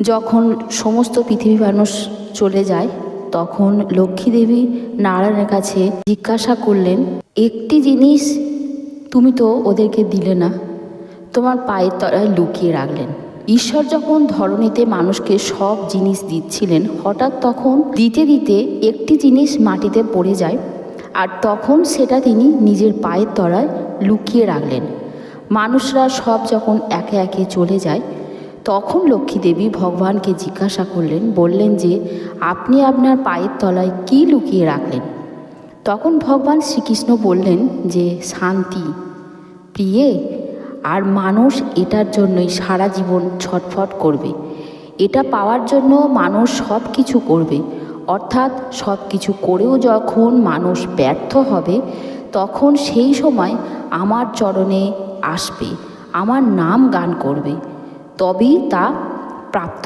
যখন সমস্ত পৃথিবী মানুষ চলে যায় তখন লক্ষ্মী দেবী নারায়ণের কাছে জিজ্ঞাসা করলেন, একটি জিনিস তুমি তো ওদেরকে দিলে না, তোমার পায়ের তলায় লুকিয়ে রাখলেন। ঈশ্বর যখন ধরণীতে মানুষকে সব জিনিস দিচ্ছিলেন, হঠাৎ তখন দিতে দিতে একটি জিনিস মাটিতে পড়ে যায়, আর তখন সেটা তিনি নিজের পায়ের তলায় লুকিয়ে রাখলেন। মানুষরা সব যখন একে একে চলে যায় তখন লক্ষ্মী দেবী ভগবানকে জিজ্ঞাসা করলেন, বললেন যে আপনি আপনার পায়ের তলায় কী লুকিয়ে রাখলেন? তখন ভগবান শ্রীকৃষ্ণ বললেন যে শান্তি, প্রিয়ে। আর মানুষ এটার জন্যই সারা জীবন ছটফট করবে। এটা পাওয়ার জন্য মানুষ সব কিছু করবে, অর্থাৎ সব কিছু করেও যখন মানুষ ব্যর্থ হবে তখন সেই সময় আমার চরণে আসবে, আমার নাম গান করবে, তবেই তা প্রাপ্ত